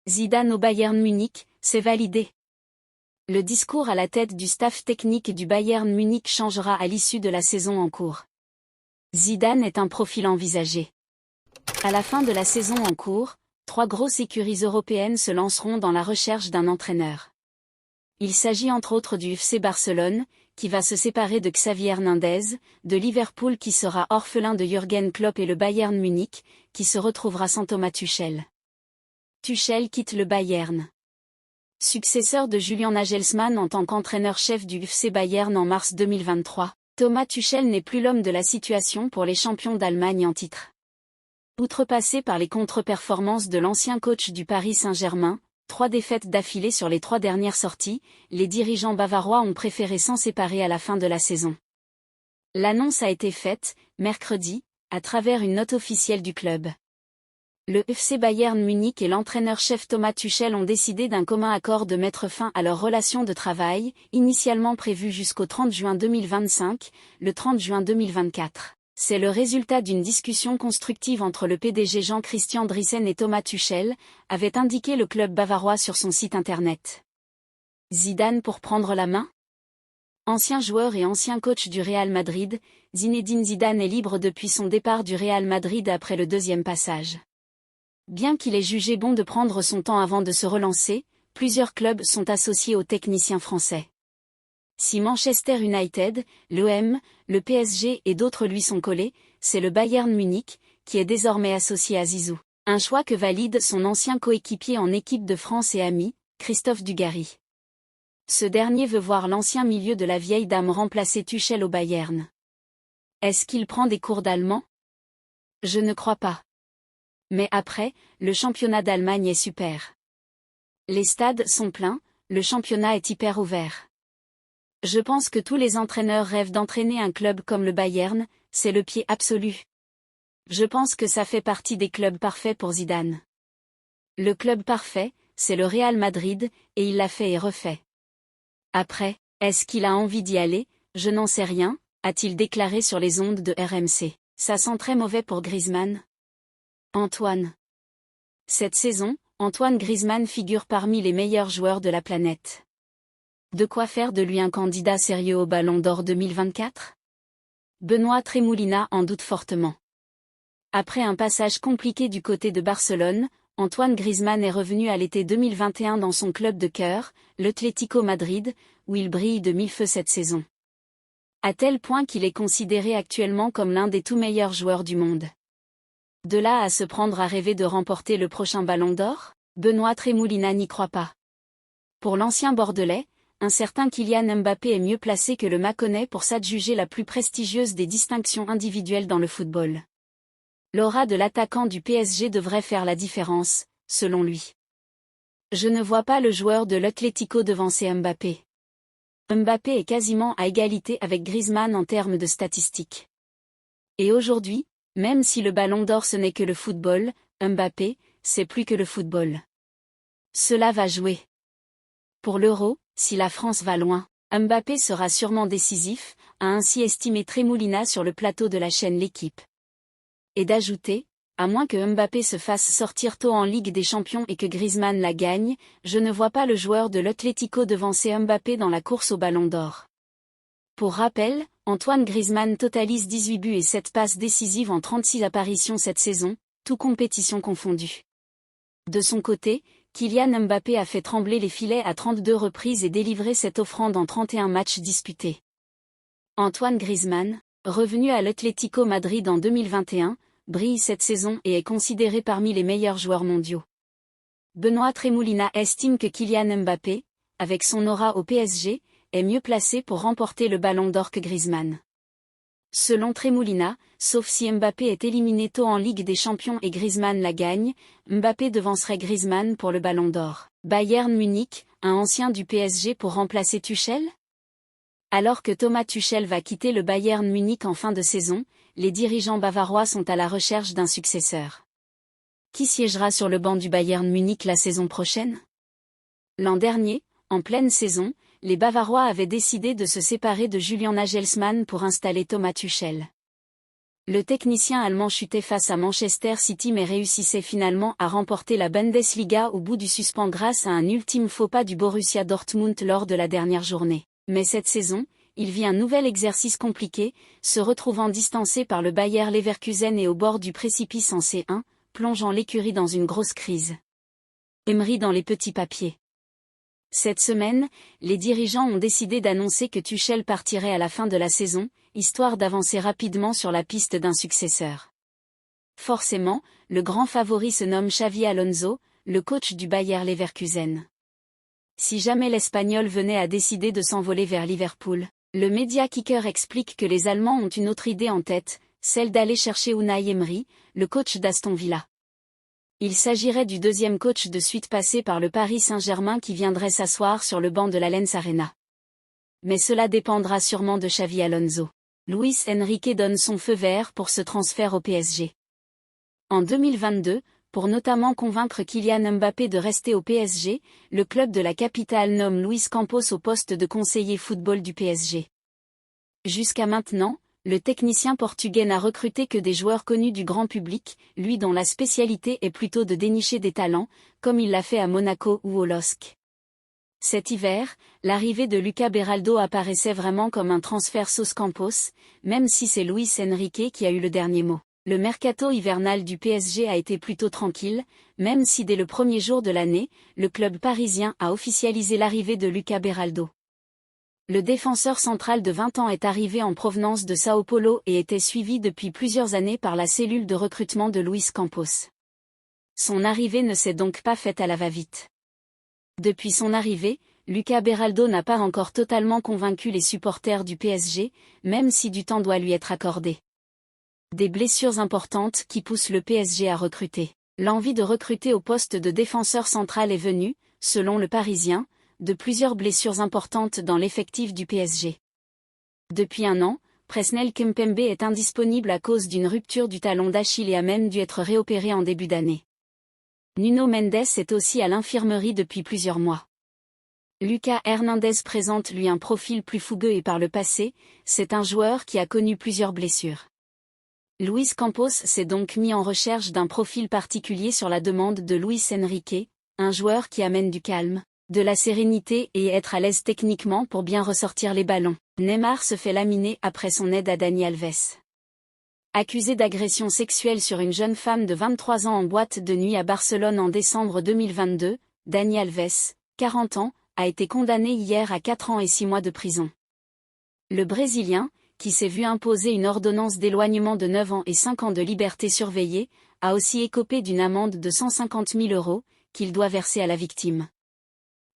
Zidane au Bayern Munich, c'est validé. Le discours à la tête du staff technique du Bayern Munich changera à l'issue de la saison en cours. Zidane est un profil envisagé. À la fin de la saison en cours, 3 grosses écuries européennes se lanceront dans la recherche d'un entraîneur. Il s'agit entre autres du FC Barcelone, qui va se séparer de Xavi Hernandez, de Liverpool qui sera orphelin de Jürgen Klopp et le Bayern Munich, qui se retrouvera sans Thomas Tuchel. Tuchel quitte le Bayern. Successeur de Julian Nagelsmann en tant qu'entraîneur-chef du FC Bayern en mars 2023, Thomas Tuchel n'est plus l'homme de la situation pour les champions d'Allemagne en titre. Outrepassé par les contre-performances de l'ancien coach du Paris Saint-Germain, 3 défaites d'affilée sur les 3 dernières sorties, les dirigeants bavarois ont préféré s'en séparer à la fin de la saison. L'annonce a été faite, mercredi, à travers une note officielle du club. Le FC Bayern Munich et l'entraîneur-chef Thomas Tuchel ont décidé d'un commun accord de mettre fin à leur relation de travail, initialement prévue jusqu'au 30 juin 2025, le 30 juin 2024. C'est le résultat d'une discussion constructive entre le PDG Jean-Christian Driesen et Thomas Tuchel, avait indiqué le club bavarois sur son site internet. Zidane pour prendre la main ? Ancien joueur et ancien coach du Real Madrid, Zinedine Zidane est libre depuis son départ du Real Madrid après le 2e passage. Bien qu'il ait jugé bon de prendre son temps avant de se relancer, plusieurs clubs sont associés au technicien français. Si Manchester United, l'OM, le PSG et d'autres lui sont collés, c'est le Bayern Munich, qui est désormais associé à Zizou. Un choix que valide son ancien coéquipier en équipe de France et ami, Christophe Dugarry. Ce dernier veut voir l'ancien milieu de la vieille dame remplacer Tuchel au Bayern. Est-ce qu'il prend des cours d'allemand ? Je ne crois pas. Mais après, le championnat d'Allemagne est super. Les stades sont pleins, le championnat est hyper ouvert. Je pense que tous les entraîneurs rêvent d'entraîner un club comme le Bayern, c'est le pied absolu. Je pense que ça fait partie des clubs parfaits pour Zidane. Le club parfait, c'est le Real Madrid, et il l'a fait et refait. Après, est-ce qu'il a envie d'y aller ? Je n'en sais rien, a-t-il déclaré sur les ondes de RMC. Ça sent très mauvais pour Griezmann. Antoine. Cette saison, Antoine Griezmann figure parmi les meilleurs joueurs de la planète. De quoi faire de lui un candidat sérieux au Ballon d'Or 2024 ? Benoît Tremolina en doute fortement. Après un passage compliqué du côté de Barcelone, Antoine Griezmann est revenu à l'été 2021 dans son club de cœur, l'Atlético Madrid, où il brille de mille feux cette saison. À tel point qu'il est considéré actuellement comme l'un des tout meilleurs joueurs du monde. De là à se prendre à rêver de remporter le prochain Ballon d'Or, Benoît Tremolina n'y croit pas. Pour l'ancien Bordelais, un certain Kylian Mbappé est mieux placé que le Mâconnais pour s'adjuger la plus prestigieuse des distinctions individuelles dans le football. L'aura de l'attaquant du PSG devrait faire la différence, selon lui. Je ne vois pas le joueur de l'Atlético devancer Mbappé. Mbappé est quasiment à égalité avec Griezmann en termes de statistiques. Et aujourd'hui, même si le Ballon d'Or ce n'est que le football, Mbappé, c'est plus que le football. Cela va jouer. Pour l'Euro, si la France va loin, Mbappé sera sûrement décisif, a ainsi estimé Tremolina sur le plateau de la chaîne L'Équipe. Et d'ajouter, à moins que Mbappé se fasse sortir tôt en Ligue des Champions et que Griezmann la gagne, je ne vois pas le joueur de l'Atlético devancer Mbappé dans la course au Ballon d'Or. Pour rappel, Antoine Griezmann totalise 18 buts et 7 passes décisives en 36 apparitions cette saison, tout compétition confondue. De son côté, Kylian Mbappé a fait trembler les filets à 32 reprises et délivré cette offrande en 31 matchs disputés. Antoine Griezmann, revenu à l'Atlético Madrid en 2021, brille cette saison et est considéré parmi les meilleurs joueurs mondiaux. Benoît Tremolina estime que Kylian Mbappé, avec son aura au PSG, est mieux placé pour remporter le Ballon d'Or que Griezmann. Selon Tremolina, sauf si Mbappé est éliminé tôt en Ligue des Champions et Griezmann la gagne, Mbappé devancerait Griezmann pour le Ballon d'Or. Bayern Munich, un ancien du PSG pour remplacer Tuchel ? Alors que Thomas Tuchel va quitter le Bayern Munich en fin de saison, les dirigeants bavarois sont à la recherche d'un successeur. Qui siégera sur le banc du Bayern Munich la saison prochaine ? L'an dernier, en pleine saison, les Bavarois avaient décidé de se séparer de Julian Nagelsmann pour installer Thomas Tuchel. Le technicien allemand chutait face à Manchester City mais réussissait finalement à remporter la Bundesliga au bout du suspens grâce à un ultime faux pas du Borussia Dortmund lors de la dernière journée. Mais cette saison, il vit un nouvel exercice compliqué, se retrouvant distancé par le Bayer Leverkusen et au bord du précipice en C1, plongeant l'écurie dans une grosse crise. Emery dans les petits papiers. Cette semaine, les dirigeants ont décidé d'annoncer que Tuchel partirait à la fin de la saison, histoire d'avancer rapidement sur la piste d'un successeur. Forcément, le grand favori se nomme Xavi Alonso, le coach du Bayer Leverkusen. Si jamais l'Espagnol venait à décider de s'envoler vers Liverpool, le média Kicker explique que les Allemands ont une autre idée en tête, celle d'aller chercher Unai Emery, le coach d'Aston Villa. Il s'agirait du deuxième coach de suite passé par le Paris Saint-Germain qui viendrait s'asseoir sur le banc de l'Allianz Arena. Mais cela dépendra sûrement de Xavi Alonso. Luis Enrique donne son feu vert pour ce transfert au PSG. En 2022, pour notamment convaincre Kylian Mbappé de rester au PSG, le club de la capitale nomme Luis Campos au poste de conseiller football du PSG. Jusqu'à maintenant, le technicien portugais n'a recruté que des joueurs connus du grand public, lui dont la spécialité est plutôt de dénicher des talents, comme il l'a fait à Monaco ou au LOSC. Cet hiver, l'arrivée de Lucas Beraldo apparaissait vraiment comme un transfert sauce Campos, même si c'est Luis Enrique qui a eu le dernier mot. Le mercato hivernal du PSG a été plutôt tranquille, même si dès le premier jour de l'année, le club parisien a officialisé l'arrivée de Lucas Beraldo. Le défenseur central de 20 ans est arrivé en provenance de Sao Paulo et était suivi depuis plusieurs années par la cellule de recrutement de Luis Campos. Son arrivée ne s'est donc pas faite à la va-vite. Depuis son arrivée, Lucas Beraldo n'a pas encore totalement convaincu les supporters du PSG, même si du temps doit lui être accordé. Des blessures importantes qui poussent le PSG à recruter. L'envie de recruter au poste de défenseur central est venue, selon le Parisien, de plusieurs blessures importantes dans l'effectif du PSG. Depuis un an, Presnel Kimpembe est indisponible à cause d'une rupture du talon d'Achille et a même dû être réopéré en début d'année. Nuno Mendes est aussi à l'infirmerie depuis plusieurs mois. Lucas Hernandez présente lui un profil plus fougueux et par le passé, c'est un joueur qui a connu plusieurs blessures. Luis Campos s'est donc mis en recherche d'un profil particulier sur la demande de Luis Enrique, un joueur qui amène du calme, de la sérénité et être à l'aise techniquement pour bien ressortir les ballons. Neymar se fait laminer après son aide à Dani Alves. Accusé d'agression sexuelle sur une jeune femme de 23 ans en boîte de nuit à Barcelone en décembre 2022, Dani Alves, 40 ans, a été condamné hier à 4 ans et 6 mois de prison. Le Brésilien, qui s'est vu imposer une ordonnance d'éloignement de 9 ans et 5 ans de liberté surveillée, a aussi écopé d'une amende de 150 000 € qu'il doit verser à la victime.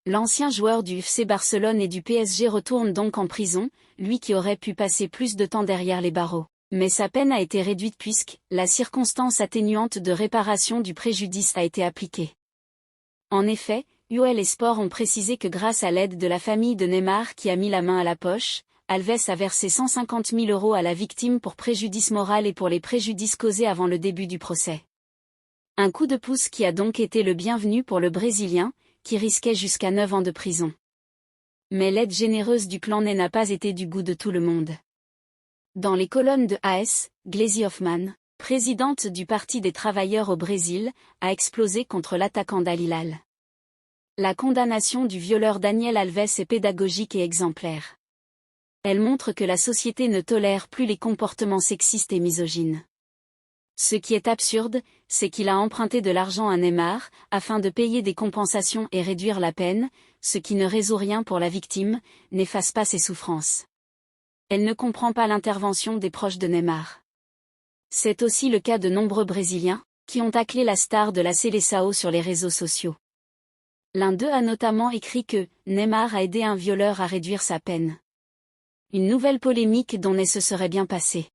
L'ancien joueur du FC Barcelone et du PSG retourne donc en prison, lui qui aurait pu passer plus de temps derrière les barreaux. Mais sa peine a été réduite puisque la circonstance atténuante de réparation du préjudice a été appliquée. En effet, UOL et Sport ont précisé que grâce à l'aide de la famille de Neymar qui a mis la main à la poche, Alves a versé 150 000 € à la victime pour préjudice moral et pour les préjudices causés avant le début du procès. Un coup de pouce qui a donc été le bienvenu pour le Brésilien, qui risquait jusqu'à 9 ans de prison. Mais l'aide généreuse du clan Ney n'a pas été du goût de tout le monde. Dans les colonnes de AS, Gleisi Hoffmann, présidente du Parti des travailleurs au Brésil, a explosé contre l'attaquant d'Al Hilal. La condamnation du violeur Daniel Alves est pédagogique et exemplaire. Elle montre que la société ne tolère plus les comportements sexistes et misogynes. Ce qui est absurde, c'est qu'il a emprunté de l'argent à Neymar, afin de payer des compensations et réduire la peine, ce qui ne résout rien pour la victime, n'efface pas ses souffrances. Elle ne comprend pas l'intervention des proches de Neymar. C'est aussi le cas de nombreux Brésiliens, qui ont taclé la star de la Seleção sur les réseaux sociaux. L'un d'eux a notamment écrit que Neymar a aidé un violeur à réduire sa peine. Une nouvelle polémique dont Ney se serait bien passé.